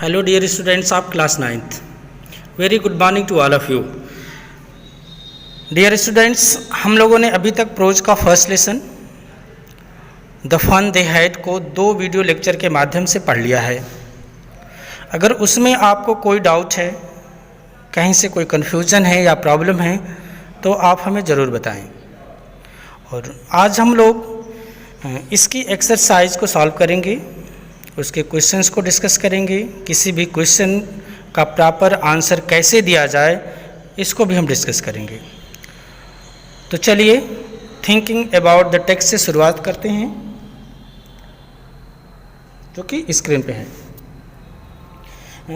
Hello dear students of class 9th. Very good morning to all of you. Dear students, हम लोगों ने अभी तक प्रोज का first lesson the fun they had को 2 video lecture के माध्यम से पढ़ लिया है। अगर उसमें आपको कोई डाउट है, कहीं से कोई कन्फ्यूज़न है या प्रॉब्लम है तो आप हमें ज़रूर बताएं। और आज हम लोग इसकी एक्सरसाइज को सॉल्व करेंगे, उसके क्वेश्चंस को डिस्कस करेंगे। किसी भी क्वेश्चन का प्रॉपर आंसर कैसे दिया जाए इसको भी हम डिस्कस करेंगे। तो चलिए थिंकिंग अबाउट द टेक्स्ट से शुरुआत करते हैं, जो कि स्क्रीन पे है।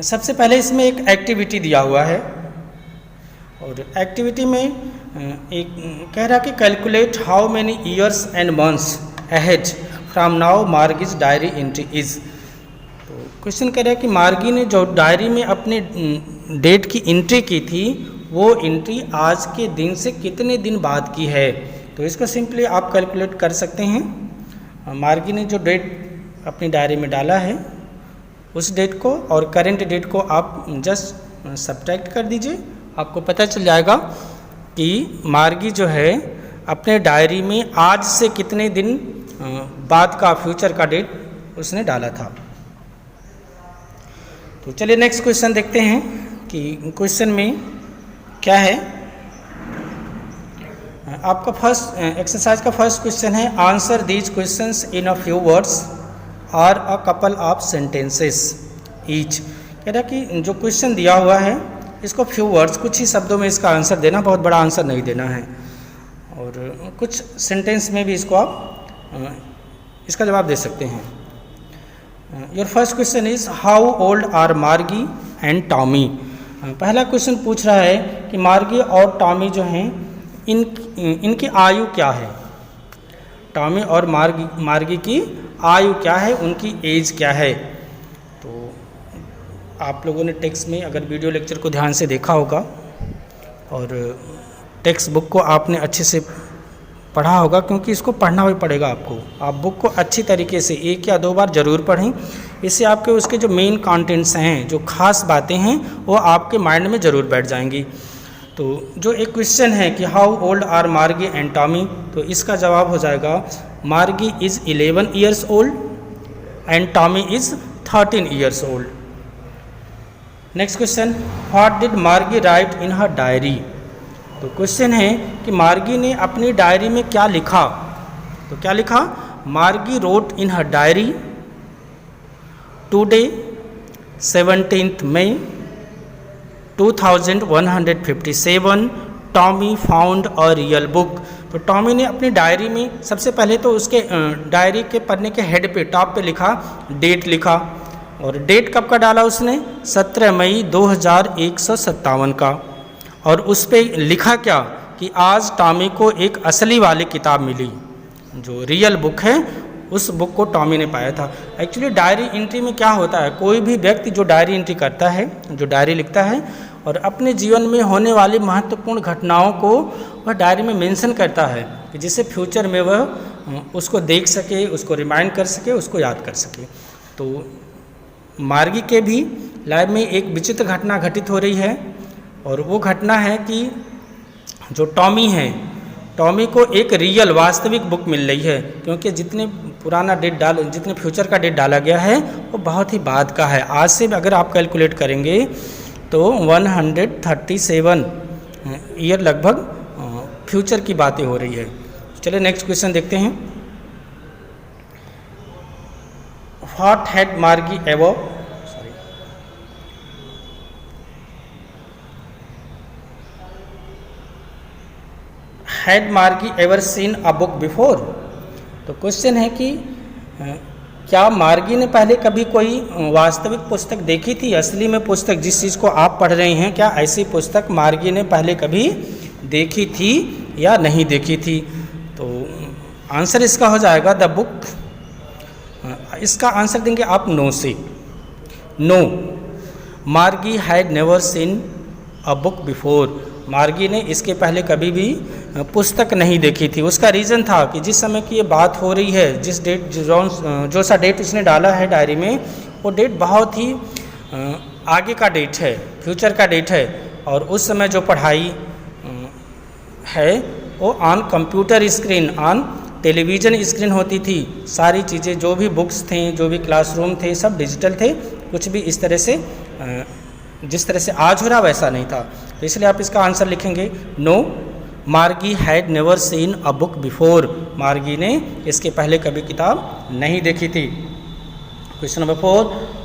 सबसे पहले इसमें एक एक्टिविटी दिया हुआ है और एक्टिविटी में एक कह रहा कि calculate how many years and months ahead from now Margie's diary entry is. तो क्वेश्चन कह रहा है कि मार्गी ने जो डायरी में अपने डेट की एंट्री की थी वो एंट्री आज के दिन से कितने दिन बाद की है। तो इसको सिंपली आप कैलकुलेट कर सकते हैं। मार्गी ने जो डेट अपनी डायरी में डाला है उस डेट को और करेंट डेट को आप जस्ट सब्ट्रैक्ट कर दीजिए, आपको पता चल जाएगा कि मार्गी जो है अपने डायरी में आज से कितने दिन बाद का फ्यूचर का डेट उसने डाला था। तो चलिए नेक्स्ट क्वेश्चन देखते हैं कि क्वेश्चन में क्या है। आपका फर्स्ट एक्सरसाइज का फर्स्ट क्वेश्चन है answer these questions in a few words और a couple of sentences each. कह रहा कि जो क्वेश्चन दिया हुआ है इसको फ्यू वर्ड्स, कुछ ही शब्दों में इसका आंसर देना, बहुत बड़ा आंसर नहीं देना है, और कुछ सेंटेंस में भी इसको आप इसका जवाब दे सकते हैं। Your first question is how old are Margie and Tommy. पहला क्वेश्चन पूछ रहा है कि मार्गी और टॉमी जो हैं इनकी आयु क्या है। टॉमी और मार्गी की आयु क्या है, उनकी एज क्या है। तो आप लोगों ने टेक्स्ट में अगर वीडियो लेक्चर को ध्यान से देखा होगा और टेक्स्ट बुक को आपने अच्छे से पढ़ा होगा, क्योंकि इसको पढ़ना भी पड़ेगा आपको। आप बुक को अच्छी तरीके से 1 या 2 बार ज़रूर पढ़ें, इससे आपके उसके जो मेन कंटेंट्स हैं, जो खास बातें हैं, वो आपके माइंड में ज़रूर बैठ जाएंगी। तो जो एक क्वेश्चन है कि how old are Margie and Tommy, तो इसका जवाब हो जाएगा मार्गी is 11 years old and Tommy is 13 years old. Next question what did मार्गी राइट इन हर डायरी। तो क्वेश्चन है कि मार्गी ने अपनी डायरी में क्या लिखा। तो क्या लिखा, मार्गी wrote in her diary today 17th May 2157 Tommy found a real book. तो टॉमी ने अपनी डायरी में सबसे पहले तो उसके डायरी के पन्ने के हेड पे टॉप पे लिखा, डेट लिखा, और डेट कब का डाला उसने, 17 मई 2157 का। और उस पर लिखा क्या कि आज टॉमी को एक असली वाली किताब मिली, जो रियल बुक है, उस बुक को टॉमी ने पाया था। एक्चुअली डायरी एंट्री में क्या होता है, कोई भी व्यक्ति जो डायरी एंट्री करता है, जो डायरी लिखता है और अपने जीवन में होने वाली महत्वपूर्ण घटनाओं को वह डायरी में मेंशन करता है कि जिससे फ्यूचर में वह उसको देख सके, उसको रिमाइंड कर सके, उसको याद कर सके। तो मार्गी के भी लाइफ में एक विचित्र घटना घटित हो रही है, और वो घटना है कि जो टॉमी है, टॉमी को एक रियल वास्तविक बुक मिल रही है, क्योंकि जितने पुराना डेट जितने फ्यूचर का डेट डाला गया है वो बहुत ही बाद का है। आज से अगर आप कैलकुलेट करेंगे तो 137 ईयर लगभग फ्यूचर की बातें हो रही है। चलिए नेक्स्ट क्वेश्चन देखते हैं। व्हाट हैड मार्गी एवर हैड मार्गी ever seen a book before. तो क्वेश्चन है कि क्या मार्गी ने पहले कभी कोई वास्तविक पुस्तक देखी थी, असली में पुस्तक जिस चीज़ को आप पढ़ रहे हैं, क्या ऐसी पुस्तक मार्गी ने पहले कभी देखी थी या नहीं देखी थी। तो आंसर इसका हो जाएगा द बुक। इसका आंसर देंगे आप नो से। No, Margie had never seen a book before. Margie ने इसके पहले कभी भी पुस्तक नहीं देखी थी। उसका रीज़न था कि जिस समय की ये बात हो रही है, जिस डेट जो सा डेट उसने डाला है डायरी में, वो डेट बहुत ही आगे का डेट है, फ्यूचर का डेट है, और उस समय जो पढ़ाई है वो on computer screen, on television screen होती थी। सारी चीज़ें जो भी बुक्स थे, जो भी क्लासरूम थे, सब डिजिटल थे। कुछ भी इस तरह से जिस तरह से आज हो रहा वैसा नहीं था। तो इसलिए आप इसका आंसर लिखेंगे no, Margie had never seen a book before. Margie ने इसके पहले कभी किताब नहीं देखी थी। Question number 4,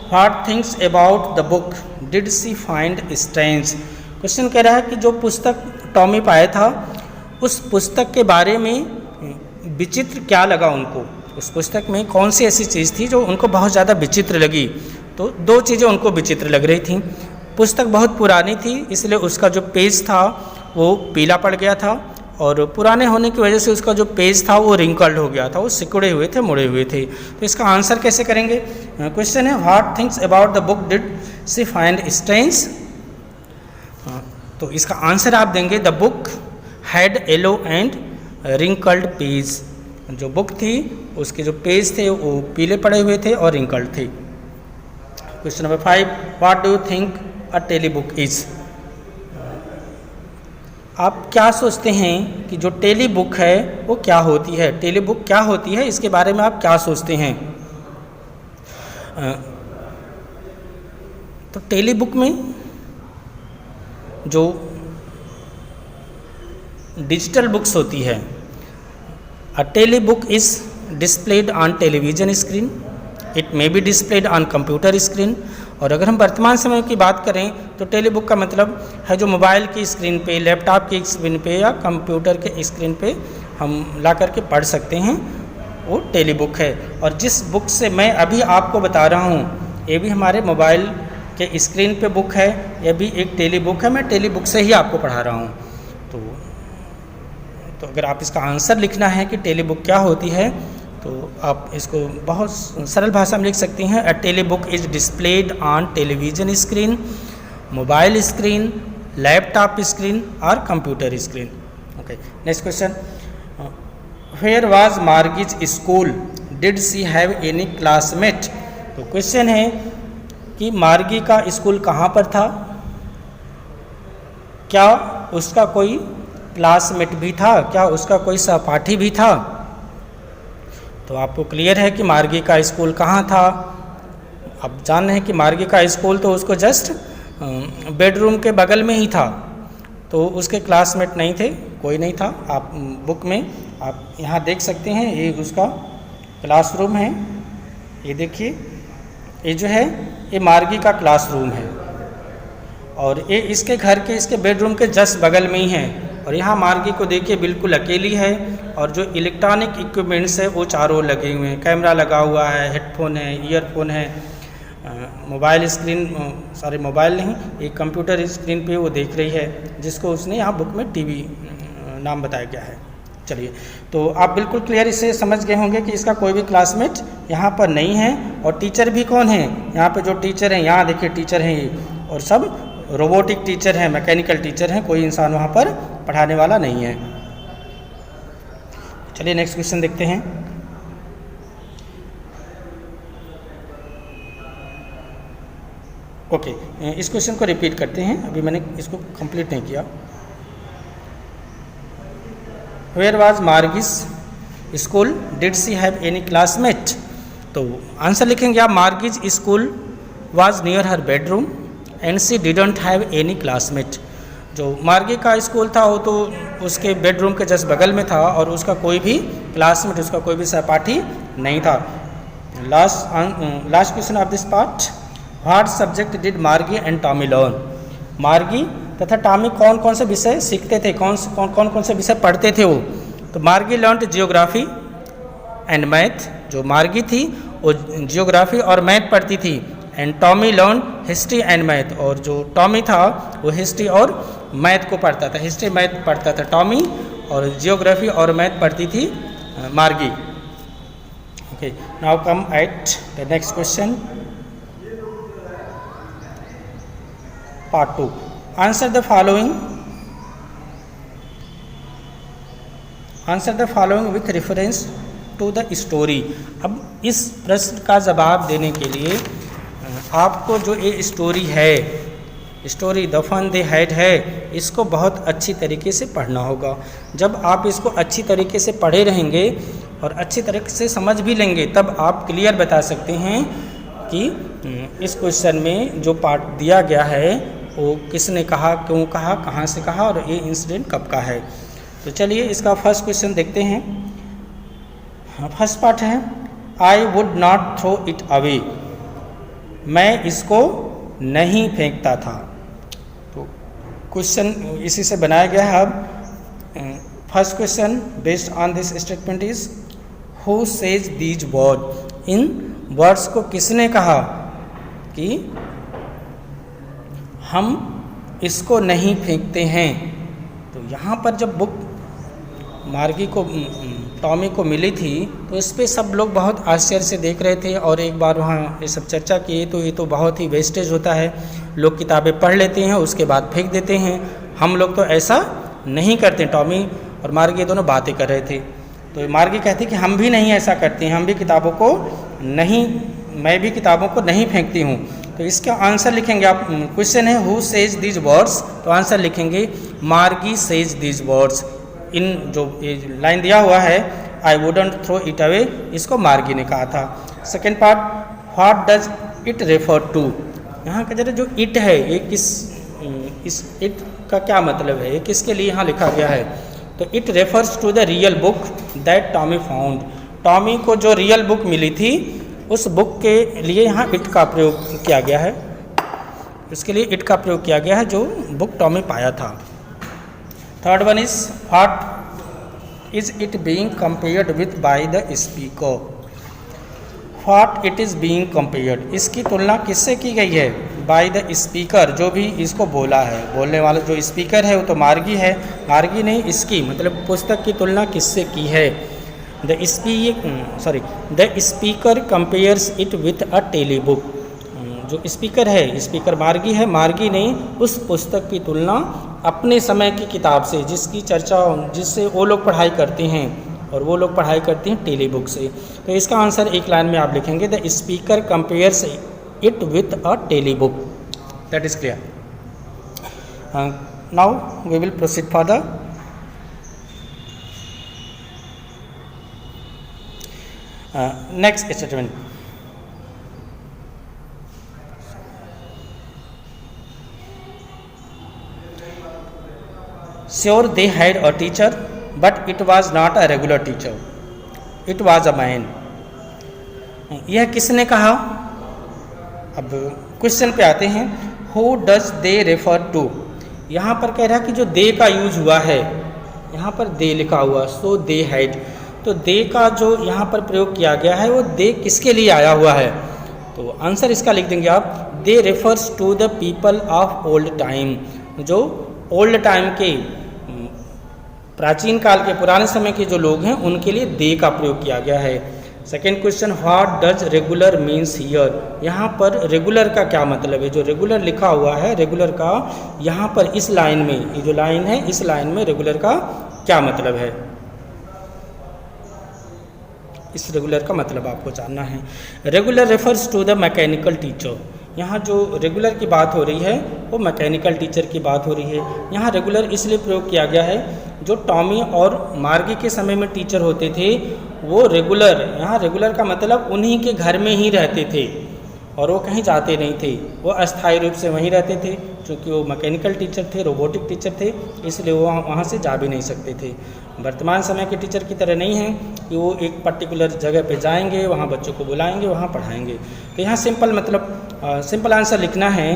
what things about the book did she find strange. Question कह रहा है कि जो पुस्तक टॉमी पाया था, उस पुस्तक के बारे में विचित्र क्या लगा उनको। उस पुस्तक में कौन सी ऐसी चीज़ थी जो उनको बहुत ज़्यादा विचित्र लगी। तो दो चीज़ें उनको विचित्र लग रही थी। पुस्तक बहुत पुरानी थी, इसलिए उसका जो पेज था वो पीला पड़ गया था, और पुराने होने की वजह से उसका जो पेज था वो रिंकल्ड हो गया था, वो सिकुड़े हुए थे, मुड़े हुए थे। तो इसका आंसर कैसे करेंगे। क्वेश्चन है what things about the book did she find strange. तो इसका आंसर आप देंगे the book had yellow and wrinkled page. जो बुक थी उसके जो पेज थे वो पीले पड़े हुए थे और रिंकल्ड थे। Question number 5, what do you think a tele book is. आप क्या सोचते हैं कि जो टेली बुक है वो क्या होती है। टेली बुक क्या होती है, इसके बारे में आप क्या सोचते हैं। तो टेली बुक में जो डिजिटल बुक्स होती है, a tele book is displayed on television screen, it may be displayed on computer screen. और अगर हम वर्तमान समय की बात करें तो टेली बुक का मतलब है जो मोबाइल की स्क्रीन पे, लैपटॉप की स्क्रीन पे या कंप्यूटर के स्क्रीन पे हम ला करके पढ़ सकते हैं, वो टेली बुक है। और जिस बुक से मैं अभी आपको बता रहा हूँ ये भी हमारे मोबाइल के स्क्रीन पे बुक है, यह भी एक टेली बुक है। मैं टेली बुक से ही आपको पढ़ा रहा हूँ। तो अगर आप इसका आंसर लिखना है कि टेली बुक क्या होती है तो आप इसको बहुत सरल भाषा में लिख सकते हैं। A tele book is displayed on television screen, mobile screen, laptop screen और computer screen. Okay, next question, where was Margie's school, did she have any classmate. तो क्वेश्चन है कि मार्गी का स्कूल कहाँ पर था, क्या उसका कोई क्लासमेट भी था, क्या उसका कोई सहपाठी भी था। तो आपको क्लियर है कि मार्गी का स्कूल कहाँ था। आप जान रहे हैं कि मार्गी का स्कूल तो उसको जस्ट बेडरूम के बगल में ही था, तो उसके क्लासमेट नहीं थे, कोई नहीं था। आप बुक में आप यहाँ देख सकते हैं, ये उसका क्लासरूम है। ये देखिए, ये जो है ये मार्गी का क्लासरूम है और ये इसके घर के, इसके बेडरूम के जस्ट बगल में ही है। और यहाँ मार्गी को देखिए बिल्कुल अकेली है, और जो इलेक्ट्रॉनिक इक्विपमेंट्स है वो चारों लगे हुए हैं। कैमरा लगा हुआ है, हेडफोन है, ईयरफोन है, मोबाइल स्क्रीन, सॉरी मोबाइल नहीं, एक कंप्यूटर स्क्रीन पे वो देख रही है, जिसको उसने यहाँ बुक में टीवी नाम बताया गया है। चलिए, तो आप बिल्कुल क्लियर इससे समझ गए होंगे कि इसका कोई भी क्लासमेट यहाँ पर नहीं है। और टीचर भी कौन है, यहाँ पे जो टीचर हैं, यहाँ देखिए टीचर हैं ये, और सब रोबोटिक टीचर हैं, मैकेनिकल टीचर हैं, कोई इंसान वहाँ पर पढ़ाने वाला नहीं है। चलिए नेक्स्ट क्वेश्चन देखते हैं। ओके, इस क्वेश्चन को रिपीट करते हैं, अभी मैंने इसको कंप्लीट नहीं किया। Where was Margie's school, did she have any classmate. तो आंसर लिखेंगे आप, Margie's school was near her bedroom and she didn't have any classmate. जो मार्गी का स्कूल था वो तो उसके बेडरूम के जस्ट बगल में था और उसका कोई भी क्लासमेट, उसका कोई भी सहपाठी नहीं था। Last question of this part, what subject did मार्गी एंड टॉमी लर्न। मार्गी तथा टॉमी कौन कौन से विषय सीखते थे, कौन से विषय पढ़ते थे वो। तो मार्गी लर्नड जियोग्राफी एंड मैथ। जो मार्गी थी वो जियोग्राफी और मैथ पढ़ती थी। And Tommy learn history and math. और जो टॉमी था वो हिस्ट्री और मैथ को पढ़ता था, हिस्ट्री मैथ पढ़ता था टॉमी, और जियोग्राफी और मैथ पढ़ती थी मार्गी। Okay, now come at the next question, part 2। Answer the following with reference to the story. अब इस प्रश्न का जवाब देने के लिए आपको जो ये स्टोरी है, story the fun they had है, इसको बहुत अच्छी तरीके से पढ़ना होगा। जब आप इसको अच्छी तरीके से पढ़े रहेंगे और अच्छी तरीके से समझ भी लेंगे, तब आप क्लियर बता सकते हैं कि इस क्वेश्चन में जो पार्ट दिया गया है वो किसने कहा, क्यों कहा, कहाँ से कहा और ये इंसिडेंट कब का है। तो चलिए इसका फर्स्ट क्वेश्चन देखते हैं। फर्स्ट पार्ट है I would not throw it away, मैं इसको नहीं फेंकता था। तो क्वेश्चन इसी से बनाया गया है। अब first question based on this statement is who says these word, in words को किसने कहा कि हम इसको नहीं फेंकते हैं। तो यहाँ पर जब बुक मार्गी को टॉमी को मिली थी तो इस पर सब लोग बहुत आश्चर्य से देख रहे थे और एक बार वहाँ ये सब चर्चा किए तो ये तो बहुत ही वेस्टेज होता है, लोग किताबें पढ़ लेते हैं उसके बाद फेंक देते हैं, हम लोग तो ऐसा नहीं करते। टॉमी और मार्गी दोनों बातें कर रहे थे तो मार्गी कहती कि हम भी नहीं ऐसा करते हैं, हम भी किताबों को नहीं, मैं भी किताबों को नहीं फेंकती हूँ। तो इसका आंसर लिखेंगे आप, क्वेश्चन है हु सेज दीज वर्ड्स, तो आंसर लिखेंगे मार्गी सेज दीज वर्ड्स। इन जो लाइन दिया हुआ है I wouldn't throw it away, इसको मार्गी ने कहा था। Second part what does it refer to, यहाँ का जरा जो इट है ये इस इट का क्या मतलब है, ये किसके लिए यहाँ लिखा गया है। तो it refers to the real book that Tommy found, Tommy को जो रियल बुक मिली थी उस बुक के लिए यहाँ इट का प्रयोग किया गया है, उसके लिए इट का प्रयोग किया गया है जो बुक टॉमी पाया था। Third one is what is it being compared with by the speaker, what it is being compared, इसकी तुलना किससे की गई है, बाय द स्पीकर, जो भी इसको बोला है, बोलने वाला जो स्पीकर है वो तो मार्गी है, मार्गी ने इसकी मतलब पुस्तक की तुलना किससे की है। The speaker compares it with a tele book, जो स्पीकर है, स्पीकर मार्गी है, मार्गी ने उस पुस्तक की तुलना अपने समय की किताब से, जिसकी चर्चा जिससे वो लोग पढ़ाई करते हैं और वो लोग पढ़ाई करते हैं टेली बुक से। तो इसका आंसर एक लाइन में आप लिखेंगे the speaker compares it with a tele book, that is clear. Now we will proceed further. Next statement, sure they had a teacher but it was not a regular teacher, it was a man, यह किसने कहा। अब question पे आते हैं, who does they refer to, यहाँ पर कह रहा है कि जो दे का यूज हुआ है, यहाँ पर दे लिखा हुआ, सो दे हैड, तो दे का जो यहाँ पर प्रयोग किया गया है वो दे किसके लिए आया हुआ है। तो आंसर इसका लिख देंगे आप, they refers to the people of old time, जो ओल्ड टाइम के प्राचीन काल के पुराने समय के जो लोग हैं उनके लिए दे का प्रयोग किया गया है। Second question, what does regular means here, यहाँ पर रेगुलर का क्या मतलब है। जो रेगुलर लिखा हुआ है, रेगुलर का यहाँ पर इस लाइन में, ये जो लाइन है इस लाइन में रेगुलर का क्या मतलब है, इस रेगुलर का मतलब आपको जानना है। Regular refers to the mechanical teacher, यहाँ जो रेगुलर की बात हो रही है वो मैकेनिकल टीचर की बात हो रही है। यहाँ रेगुलर इसलिए प्रयोग किया गया है, जो टॉमी और मार्गी के समय में टीचर होते थे वो रेगुलर, यहाँ रेगुलर का मतलब उन्हीं के घर में ही रहते थे और वो कहीं जाते नहीं थे, वो अस्थायी रूप से वहीं रहते थे, क्योंकि वो मैकेनिकल टीचर थे, रोबोटिक टीचर थे, इसलिए वो वहाँ से जा भी नहीं सकते थे। वर्तमान समय के टीचर की तरह नहीं है कि वो एक पर्टिकुलर जगह पे जाएंगे, वहाँ बच्चों को बुलाएंगे, वहाँ पढ़ाएंगे। तो यहाँ सिंपल मतलब सिंपल आंसर लिखना है।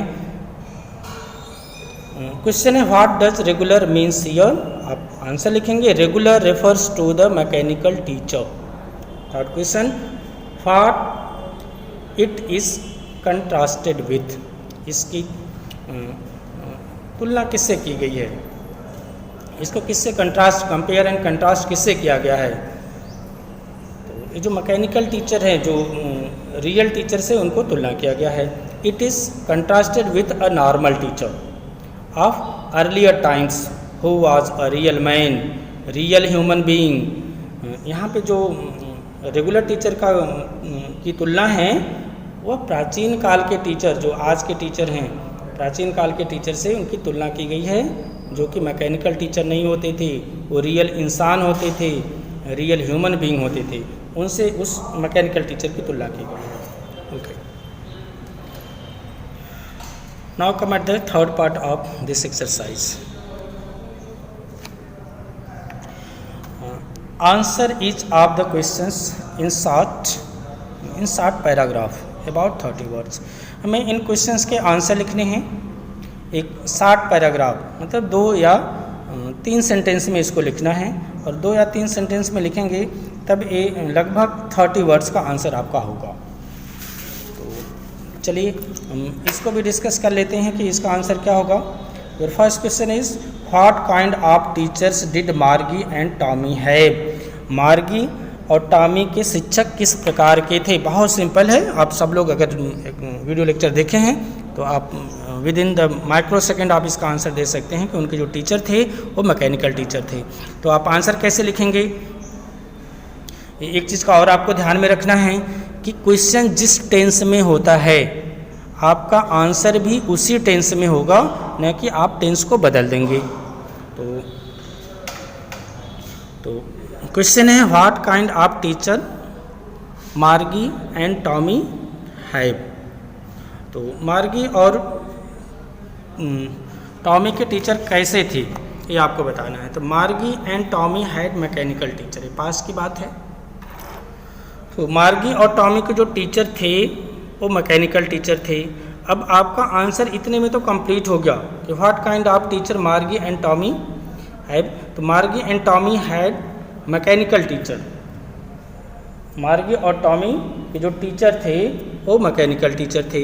क्वेश्चन है what does regular means here, आप आंसर लिखेंगे regular refers to the mechanical teacher. Third question, what it is contrasted with, इसकी तुलना किससे की गई है, इसको किससे कंट्रास्ट, कंपेयर एंड कंट्रास्ट किससे किया गया है। तो ये जो मैकेनिकल टीचर हैं, जो रियल टीचर से उनको तुलना किया गया है। It is contrasted with a normal teacher of earlier times who was a real man, real human being. यहाँ पे जो रेगुलर टीचर का की तुलना है वह प्राचीन काल के टीचर, जो आज के टीचर हैं, प्राचीन काल के टीचर से उनकी तुलना की गई है, जो कि मैकेनिकल टीचर नहीं होते थे, वो रियल इंसान होते थे, रियल ह्यूमन बीइंग होते थे, उनसे उस मैकेनिकल टीचर की तुलना की गई है। Okay, now come at the third part of this exercise. Answer each of the questions in short paragraph about 30 words. हमें इन क्वेश्चंस के आंसर लिखने हैं एक शॉर्ट पैराग्राफ, मतलब 2 या 3 सेंटेंस में इसको लिखना है, और 2 या 3 सेंटेंस में लिखेंगे तब ये लगभग 30 वर्ड्स का आंसर आपका होगा। तो चलिए हम इसको भी डिस्कस कर लेते हैं कि इसका आंसर क्या होगा। Your first question is what kind of teachers did मार्गी एंड टॉमी हैव। मार्गी और टॉमी के शिक्षक किस प्रकार के थे। बहुत सिंपल है, आप सब लोग अगर वीडियो लेक्चर देखे हैं तो आप with in the micro second आप इसका आंसर दे सकते हैं कि उनके जो टीचर थे वो मैकेनिकल टीचर थे। तो आप आंसर कैसे लिखेंगे, एक चीज़ का और आपको ध्यान में रखना है कि क्वेश्चन जिस टेंस में होता है आपका आंसर भी उसी टेंस में होगा, न कि आप टेंस को बदल देंगे। तो क्वेश्चन है व्हाट काइंड ऑफ टीचर मार्गी एंड टॉमी हैव। तो मार्गी और टॉमी के टीचर कैसे थे ये आपको बताना है। तो मार्गी and Tommy had mechanical teacher, ये पास की बात है। तो मार्गी और टॉमी के जो टीचर थे वो मैकेनिकल टीचर थे। अब आपका आंसर इतने में तो कंप्लीट हो गया कि व्हाट काइंड ऑफ टीचर मार्गी एंड टॉमी हैव। तो मार्गी and Tommy had mechanical teacher, मार्गी और टॉमी के जो टीचर थे वो मैकेनिकल टीचर थे।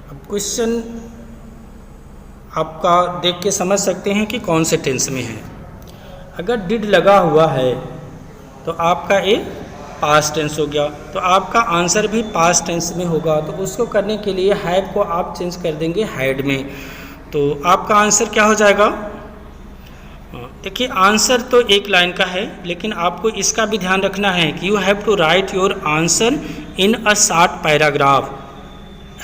अब क्वेश्चन आपका देख के समझ सकते हैं कि कौन से टेंस में है। अगर डिड लगा हुआ है तो आपका ये पास्ट टेंस हो गया, तो आपका आंसर भी पास्ट टेंस में होगा। तो उसको करने के लिए हैव को आप चेंज कर देंगे हैड में, तो आपका आंसर क्या हो जाएगा। देखिए आंसर तो एक लाइन का है, लेकिन आपको इसका भी ध्यान रखना है कि you have to write your answer in a short paragraph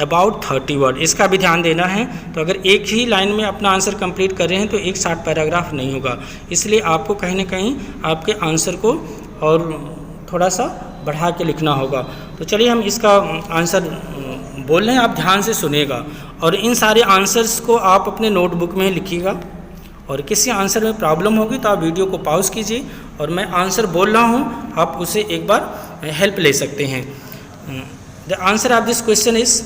about 30 word, इसका भी ध्यान देना है। तो अगर एक ही लाइन में अपना आंसर कंप्लीट कर रहे हैं तो एक शॉर्ट पैराग्राफ नहीं होगा, इसलिए आपको कहीं ना कहीं आपके आंसर को और थोड़ा सा बढ़ा के लिखना होगा। तो चलिए हम इसका आंसर बोल रहे हैं, आप ध्यान से सुनिएगा और इन सारे आंसर्स को आप अपने नोटबुक में लिखिएगा। और किसी आंसर में प्रॉब्लम होगी तो आप वीडियो को पॉज कीजिए और मैं आंसर बोल रहा हूँ, आप उसे एक बार हेल्प ले सकते हैं। The answer of this question is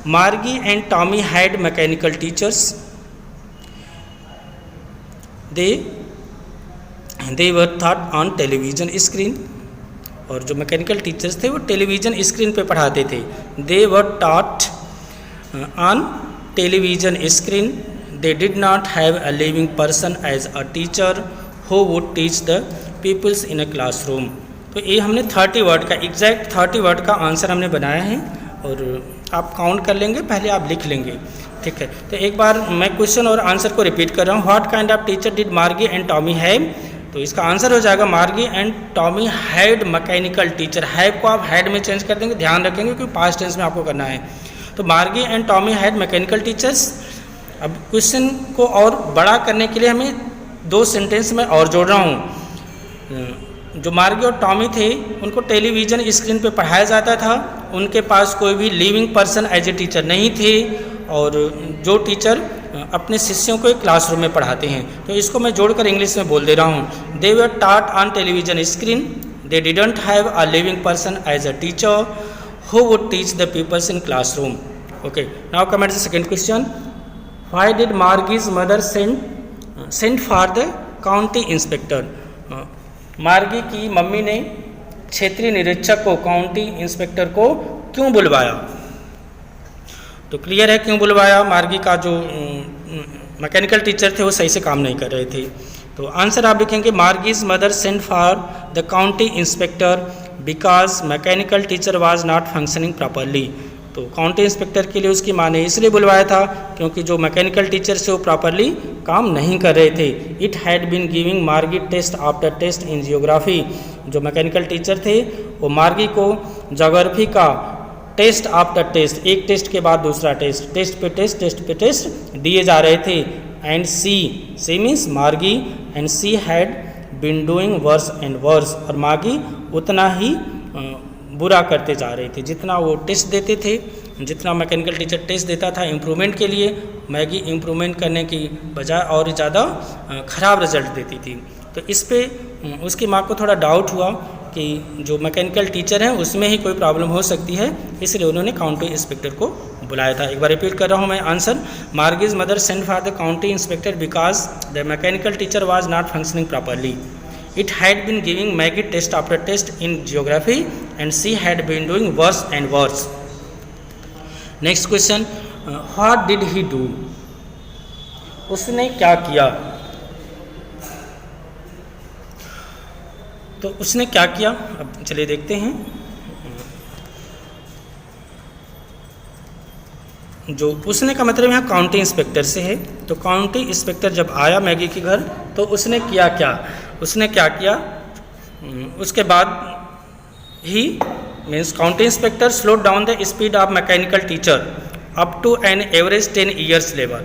Margie and Tommy had mechanical teachers, they were thought on television screen. और जो मैकेनिकल टीचर्स थे वो टेलीविज़न स्क्रीन पे पढ़ाते थे। They were taught on television screen, they did not have a living person as a teacher who would teach the peoples in a classroom. तो ये हमने 30 वर्ड का एग्जैक्ट 30 वर्ड का आंसर हमने बनाया है और आप काउंट कर लेंगे, पहले आप लिख लेंगे, ठीक है। तो एक बार मैं क्वेश्चन और आंसर को रिपीट कर रहा हूँ। What kind of teacher did मार्गी एंड टॉमी हैव, तो इसका आंसर हो जाएगा मार्गी and Tommy had mechanical teacher. Have को आप हैड में चेंज कर देंगे, ध्यान रखेंगे क्योंकि पास्ट टेंस में आपको करना है। तो मार्गी and Tommy had mechanical teachers. अब क्वेश्चन को और बड़ा करने के लिए हमें 2 सेंटेंस में और जोड़ रहा हूँ। जो मार्गी और टॉमी थे उनको टेलीविज़न स्क्रीन पे पढ़ाया जाता था, उनके पास कोई भी living person as a teacher नहीं थे, और जो टीचर अपने शिष्यों को एक क्लासरूम में पढ़ाते हैं। तो इसको मैं जोड़कर इंग्लिश में बोल दे रहा हूँ। They were taught on television screen, they didn't have a living person as a teacher who would teach the peoples in classroom. Okay, now come at the second question. Why did Margie's mother send for the county inspector. Margie की mummy ने क्षेत्रीय निरीक्षक को, county inspector को क्यों बुलवाया। तो clear है क्यों बुलवाया। मार्गी का जो मैकेनिकल टीचर थे वो सही से काम नहीं कर रहे थे। तो आंसर आप लिखेंगे Margie's mother send for the county inspector because mechanical teacher was not functioning properly. तो काउंटी इंस्पेक्टर के लिए उसकी माँ ने इसलिए बुलवाया था क्योंकि जो मैकेनिकल टीचर से वो प्रॉपरली काम नहीं कर रहे थे। इट हैड बीन गिविंग मार्गी टेस्ट आफ्टर टेस्ट इन जियोग्राफी। जो मैकेनिकल टीचर थे वो मार्गी को ज्योग्राफी का टेस्ट आफ्टर टेस्ट, एक टेस्ट के बाद दूसरा टेस्ट, टेस्ट पे टेस्ट दिए जा रहे थे। And she means Margie, and she had been doing worse and worse, और मार्गी उतना ही बुरा करते जा रहे थे। जितना वो टेस्ट देते थे, जितना मैकेनिकल टीचर टेस्ट देता था इम्प्रूवमेंट के लिए, मैगी इम्प्रूवमेंट करने की बजाय और ज़्यादा ख़राब रिजल्ट देती थी। तो इस पे उसकी माँ को थोड़ा डाउट हुआ कि जो मैकेनिकल टीचर हैं उसमें ही कोई प्रॉब्लम हो सकती है, इसलिए उन्होंने काउंटी इंस्पेक्टर को बुलाया था। एक बार रिपीट कर रहा हूँ मैं answer. Margie's mother sent for the county inspector because the mechanical teacher was not functioning properly. It had been giving Maggie test after test in geography and she had been doing worse and worse. Next question, what did he do? उसने क्या किया? तो उसने क्या किया, अब चलिए देखते हैं। जो उसने का मतलब यहाँ काउंटी इंस्पेक्टर से है। तो काउंटी इंस्पेक्टर जब आया मैगी के घर तो उसने किया क्या? उसने क्या किया, उसके बाद ही means county inspector slow down the speed of mechanical teacher up to an average 10 years level.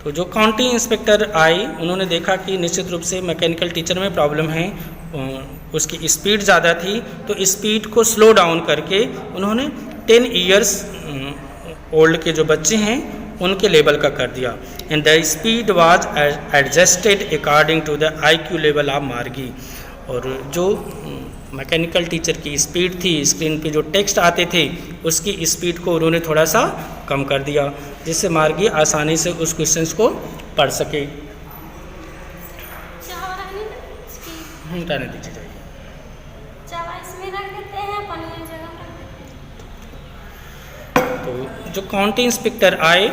तो जो काउंटी इंस्पेक्टर आए उन्होंने देखा कि निश्चित रूप से मैकेनिकल टीचर में प्रॉब्लम है, उसकी स्पीड ज़्यादा थी, तो स्पीड को स्लो डाउन करके उन्होंने 10 ईयर्स ओल्ड के जो बच्चे हैं उनके लेवल का कर दिया। And the speed was adjusted according to the IQ level of Margie. और जो मैकेनिकल टीचर की स्पीड थी, स्क्रीन पे जो टेक्स्ट आते थे उसकी स्पीड को उन्होंने थोड़ा सा कम कर दिया, जिससे मार्गी आसानी से उस क्वेश्चंस को पढ़ सके। रहने दीजिए जाइए। तो जो काउंटी इंस्पेक्टर आए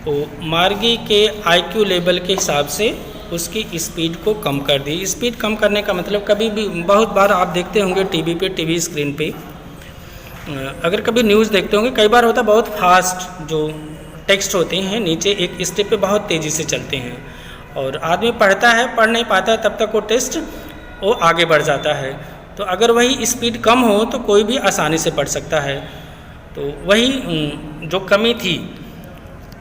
तो मार्गी के IQ लेवल के हिसाब से उसकी स्पीड को कम कर दी। स्पीड कम करने का मतलब कभी भी बहुत बार आप देखते होंगे टीवी स्क्रीन पे, अगर कभी न्यूज़ देखते होंगे कई बार होता बहुत फास्ट जो टेक्स्ट होते हैं नीचे एक स्टेप पे बहुत तेज़ी से चलते हैं और आदमी पढ़ता है, पढ़ नहीं पाता है तब तक वो टेस्ट वो आगे बढ़ जाता है। तो अगर वही स्पीड कम हो तो कोई भी आसानी से पढ़ सकता है। तो वही जो कमी थी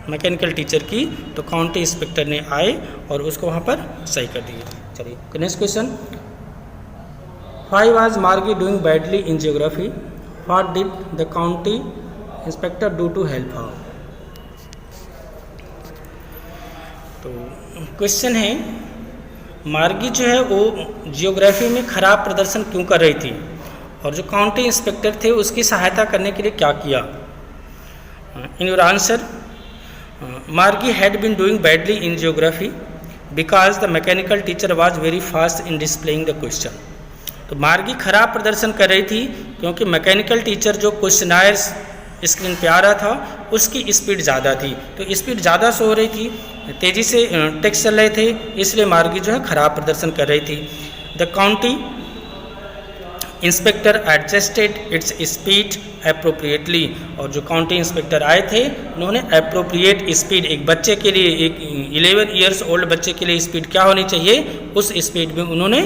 मैकेनिकल टीचर की, तो काउंटी इंस्पेक्टर ने आए और उसको वहाँ पर सही कर दिए। चलिए next question, why was Margie doing badly in geography, what did the county inspector do to help her. तो क्वेश्चन है मार्गी जो है वो जियोग्राफी में ख़राब प्रदर्शन क्यों कर रही थी और जो काउंटी इंस्पेक्टर थे उसकी सहायता करने के लिए क्या किया। In your answer, Margie had been doing badly in geography because the mechanical teacher was very fast in displaying the question. तो मार्गी खराब प्रदर्शन कर रही थी क्योंकि मैकेनिकल टीचर जो क्वेश्चनायर्स स्क्रीन पे आ रहा था उसकी स्पीड ज़्यादा थी, तो स्पीड ज़्यादा शो हो रही थी, तेज़ी से टेक्स्ट चल रहे थे, इसलिए मार्गी जो है खराब प्रदर्शन कर रही थी। The county inspector adjusted its speed appropriately. और जो काउंटी इंस्पेक्टर आए थे उन्होंने अप्रोप्रिएट स्पीड, एक बच्चे के लिए, एक 11 ईयर्स ओल्ड बच्चे के लिए स्पीड क्या होनी चाहिए उस स्पीड में उन्होंने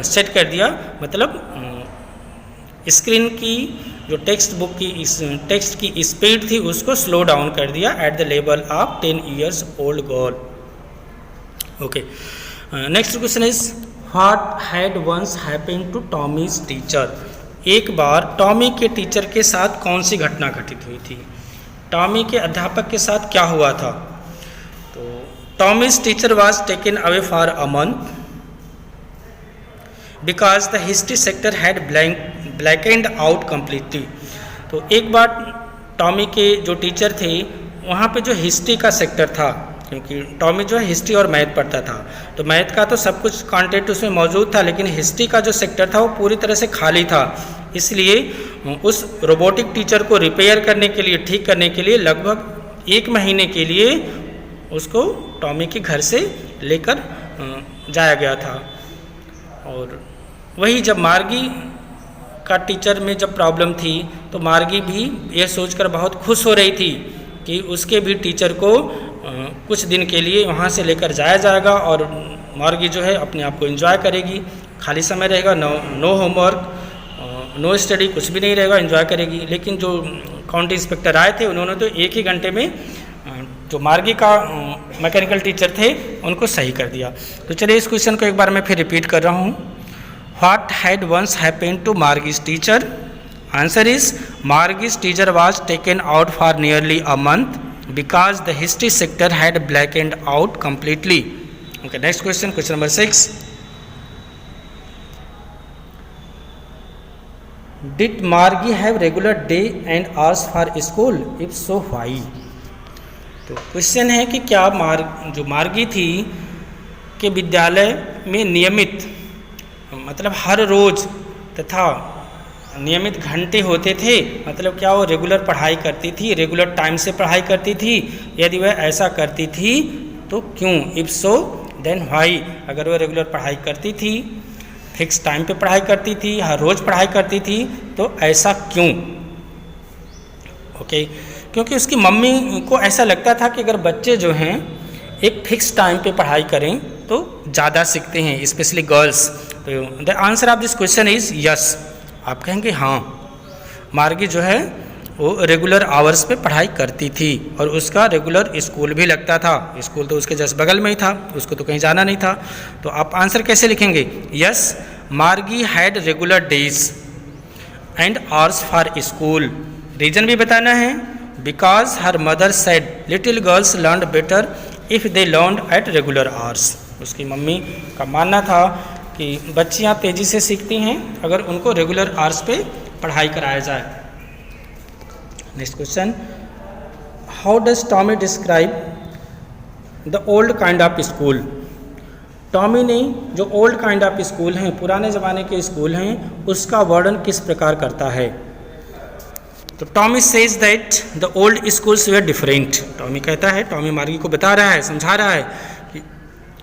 सेट कर दिया। मतलब स्क्रीन की जो टेक्स्ट बुक की टेक्स्ट की स्पीड थी उसको स्लो डाउन कर दिया at the level of 10 years old girl. Okay, next question is what had once happened to Tommy's teacher. एक बार टॉमी के टीचर के साथ कौन सी घटना घटित हुई थी, टॉमी के अध्यापक के साथ क्या हुआ था। तो Tommy's teacher was taken away for a month because the history sector had blackened out completely. तो एक बार टॉमी के जो टीचर थे वहाँ पे जो हिस्ट्री का सेक्टर था, क्योंकि टॉमी जो है हिस्ट्री और मैथ पढ़ता था, तो मैथ का तो सब कुछ कंटेंट उसमें मौजूद था, लेकिन हिस्ट्री का जो सेक्टर था वो पूरी तरह से खाली था। इसलिए उस रोबोटिक टीचर को रिपेयर करने के लिए, ठीक करने के लिए लगभग 1 महीने के लिए उसको टॉमी के घर से लेकर जाया गया था। और वही जब मार्गी का टीचर में जब प्रॉब्लम थी तो मार्गी भी यह सोचकर बहुत खुश हो रही थी कि उसके भी टीचर को कुछ दिन के लिए वहाँ से लेकर जाया जाएगा और मार्गी जो है अपने आप को एंजॉय करेगी, खाली समय रहेगा, नो होमवर्क, नो स्टडी, कुछ भी नहीं रहेगा, एंजॉय करेगी। लेकिन जो काउंटी इंस्पेक्टर आए थे उन्होंने तो एक ही घंटे में जो मार्गी का मैकेनिकल टीचर थे उनको सही कर दिया। तो चलिए इस क्वेश्चन को एक बार मैं फिर रिपीट कर रहा हूँ। What had once happened to Margie's teacher? Answer is Margie's teacher was taken out for nearly a month because the history sector had blackened out completely. Okay, next question, question number 6. Did Margie have regular day and hours for school? If so, why? तो question है कि क्या जो मार्गी थी के विद्यालय में नियमित मतलब हर रोज़ तथा नियमित घंटे होते थे, मतलब क्या वो रेगुलर पढ़ाई करती थी, रेगुलर टाइम से पढ़ाई करती थी? यदि वह ऐसा करती थी तो क्यों? If so then why? अगर वह रेगुलर पढ़ाई करती थी, फिक्स टाइम पे पढ़ाई करती थी, हर रोज़ पढ़ाई करती थी, तो ऐसा क्यों? ओके, क्योंकि उसकी मम्मी को ऐसा लगता था कि अगर बच्चे जो हैं एक फिक्स टाइम पे पढ़ाई करें तो ज़्यादा सीखते हैं, स्पेशली गर्ल्स। तो the answer of this question is yes. आप कहेंगे हाँ, मार्गी जो है वो रेगुलर आवर्स पे पढ़ाई करती थी और उसका रेगुलर स्कूल भी लगता था। स्कूल तो उसके जस्ट बगल में ही था, उसको तो कहीं जाना नहीं था। तो आप आंसर कैसे लिखेंगे? यस, मार्गी had regular days and hours for school. Reason भी बताना है, because her mother said little girls learn better if they learn at regular hours. उसकी मम्मी का मानना था कि बच्चियाँ तेज़ी से सीखती हैं अगर उनको रेगुलर आवर्स पे पढ़ाई कराया जाए। Next question, how does Tommy describe the old kind of school? Tommy ने जो ओल्ड काइंड ऑफ स्कूल हैं, पुराने ज़माने के स्कूल हैं, उसका वर्णन किस प्रकार करता है? तो Tommy says that the old schools were different. Tommy कहता है, टॉमी मार्गी को बता रहा है, समझा रहा है कि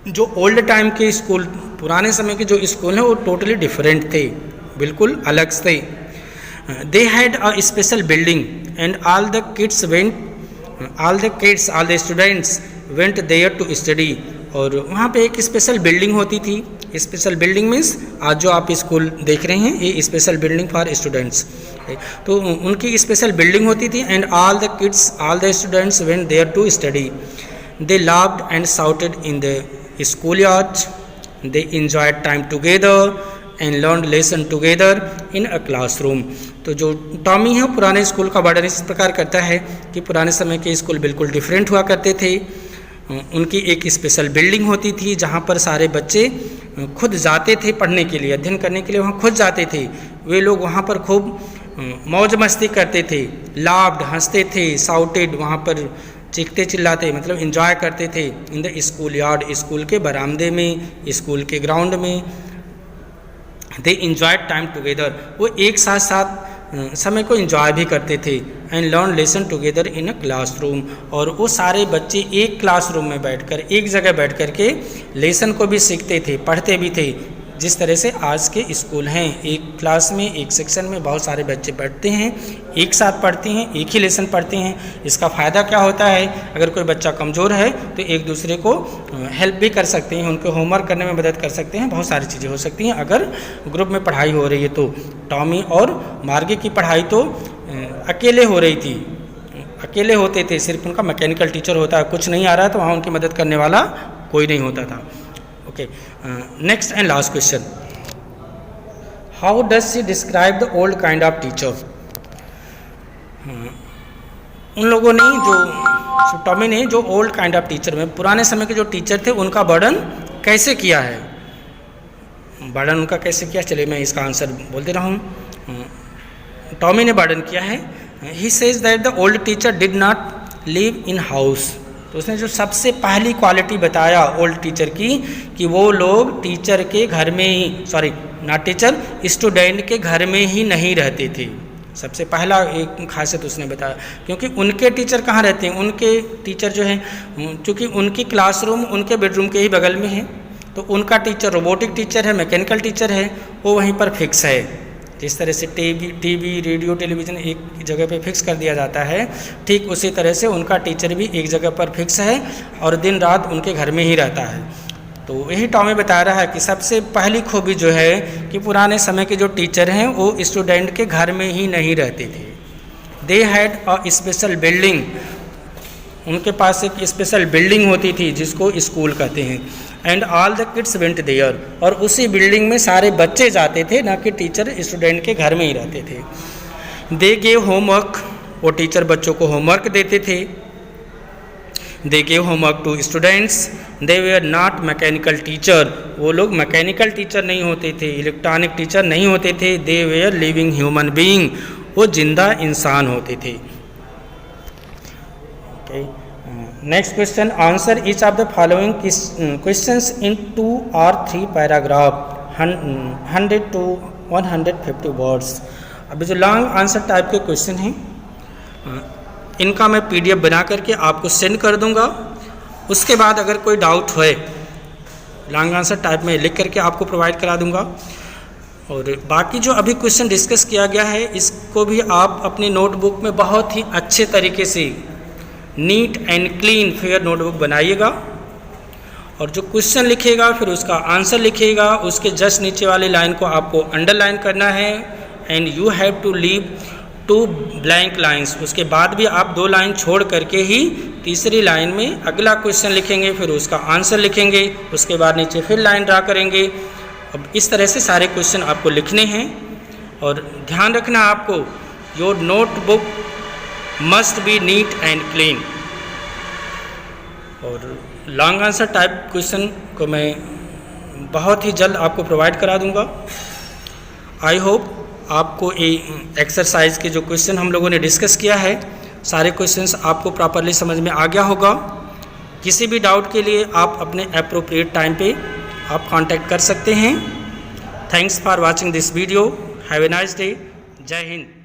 जो ओल्ड टाइम के स्कूल, पुराने समय के जो स्कूल हैं वो टोटली डिफरेंट थे, बिल्कुल अलग थे। They had a special building and all the students went there to study. और वहाँ पे एक स्पेशल बिल्डिंग होती थी। स्पेशल बिल्डिंग मीन्स आज जो आप स्कूल देख रहे हैं ये स्पेशल बिल्डिंग फॉर स्टूडेंट्स, तो उनकी स्पेशल बिल्डिंग होती थी। And all the students went there to study. They laughed and shouted in the schoolyard. They enjoyed time together and learned lesson together in a classroom. तो जो Tommy है पुराने school का वर्णन इस प्रकार करता है कि पुराने समय के स्कूल बिल्कुल डिफरेंट हुआ करते थे। उनकी एक स्पेशल बिल्डिंग होती थी जहाँ पर सारे बच्चे खुद जाते थे पढ़ने के लिए, अध्ययन करने के लिए वहाँ खुद जाते थे। वे लोग वहाँ पर खूब मौज मस्ती करते थे, लाफ्ड हंसते थे, शाउटेड वहाँ पर चीखते चिल्लाते, मतलब एंजॉय करते थे। In the school yard, school के बरामदे में, स्कूल के ग्राउंड में। दे एंजॉय टाइम टुगेदर, वो एक साथ साथ समय को एंजॉय भी करते थे। And learn lesson together in a classroom, और वो सारे बच्चे एक क्लासरूम में बैठकर, एक जगह बैठ कर के लेसन को भी सीखते थे, पढ़ते भी थे। जिस तरह से आज के स्कूल हैं, एक क्लास में, एक सेक्शन में बहुत सारे बच्चे बैठते हैं, एक साथ पढ़ते हैं, एक ही लेसन पढ़ते हैं। इसका फ़ायदा क्या होता है? अगर कोई बच्चा कमज़ोर है तो एक दूसरे को हेल्प भी कर सकते हैं, उनको होमवर्क करने में मदद कर सकते हैं, बहुत सारी चीज़ें हो सकती हैं अगर ग्रुप में पढ़ाई हो रही है तो। टॉमी और मार्गी की पढ़ाई तो अकेले हो रही थी, अकेले होते थे, सिर्फ उनका मैकेनिकल टीचर होता है, कुछ नहीं आ रहा है तो वहाँ उनकी मदद करने वाला कोई नहीं होता था। Okay, next and last question, how does she describe the old kind of teacher? उन लोगों ने जो टॉमी ने जो ओल्ड काइंड ऑफ टीचर में पुराने समय के जो टीचर थे उनका वर्णन कैसे किया है? वर्णन उनका कैसे किया, चलिए मैं इसका आंसर बोल दे रहा हूँ। टॉमी ने वर्णन किया है, he says that the old teacher did not live in house. तो उसने जो सबसे पहली क्वालिटी बताया ओल्ड टीचर की कि वो लोग टीचर के घर में ही, सॉरी नॉट टीचर, स्टूडेंट के घर में ही नहीं रहते थे। सबसे पहला एक खासियत उसने बताया, क्योंकि उनके टीचर कहाँ रहते हैं? उनके टीचर जो हैं, क्योंकि उनकी क्लासरूम उनके बेडरूम के ही बगल में है, तो उनका टीचर रोबोटिक टीचर है, मैकेनिकल टीचर है, वो वहीं पर फिक्स है। जिस तरह से टीवी रेडियो टेलीविज़न एक जगह पे फिक्स कर दिया जाता है, ठीक उसी तरह से उनका टीचर भी एक जगह पर फिक्स है और दिन रात उनके घर में ही रहता है। तो यही टॉमी बता रहा है कि सबसे पहली खूबी जो है कि पुराने समय के जो टीचर हैं वो स्टूडेंट के घर में ही नहीं रहते थे। They had a special building, उनके पास एक स्पेशल बिल्डिंग होती थी जिसको स्कूल कहते हैं। And all the kids went there, और उसी बिल्डिंग में सारे बच्चे जाते थे, ना कि टीचर स्टूडेंट के घर में ही रहते थे। दे गेव होमवर्क, वो टीचर बच्चों को होमवर्क देते थे। They gave homework to students, they were not mechanical teacher, वो लोग मैकेनिकल टीचर नहीं होते थे, इलेक्ट्रॉनिक टीचर नहीं होते थे। दे वेयर लिविंग ह्यूमन बीइंग, वो जिंदा इंसान होते थे। Next question, answer each of the following questions in 2 or 3 paragraph, 100 to 150 words. अभी जो लॉन्ग आंसर टाइप के क्वेश्चन हैं इनका मैं PDF बना करके आपको सेंड कर दूंगा। उसके बाद अगर कोई डाउट है लॉन्ग आंसर टाइप में लिख करके आपको प्रोवाइड करा दूंगा। और बाकी जो अभी क्वेश्चन डिस्कस किया गया है इसको भी आप अपनी नोटबुक में बहुत ही अच्छे तरीके से neat and clean fair notebook बनाइएगा, और जो क्वेश्चन लिखेगा फिर उसका आंसर लिखिएगा, उसके जस्ट नीचे वाली लाइन को आपको अंडरलाइन करना है। And you have to leave 2 blank lines, उसके बाद भी आप 2 लाइन छोड़ करके ही तीसरी लाइन में अगला क्वेश्चन लिखेंगे, फिर उसका आंसर लिखेंगे, उसके बाद नीचे फिर लाइन ड्रा करेंगे। अब इस तरह से सारे क्वेश्चन आपको लिखने हैं। और ध्यान रखना आपको, your notebook must be neat and clean. और लॉन्ग आंसर टाइप क्वेश्चन को मैं बहुत ही जल्द आपको प्रोवाइड करा दूंगा। आई होप आपको ये एक्सरसाइज के जो क्वेश्चन हम लोगों ने डिस्कस किया है सारे क्वेश्चंस आपको प्रॉपरली समझ में आ गया होगा। किसी भी डाउट के लिए आप अपने एप्रोप्रिएट टाइम पे आप कांटेक्ट कर सकते हैं। Thanks for watching this video. Have a nice day. जय हिंद।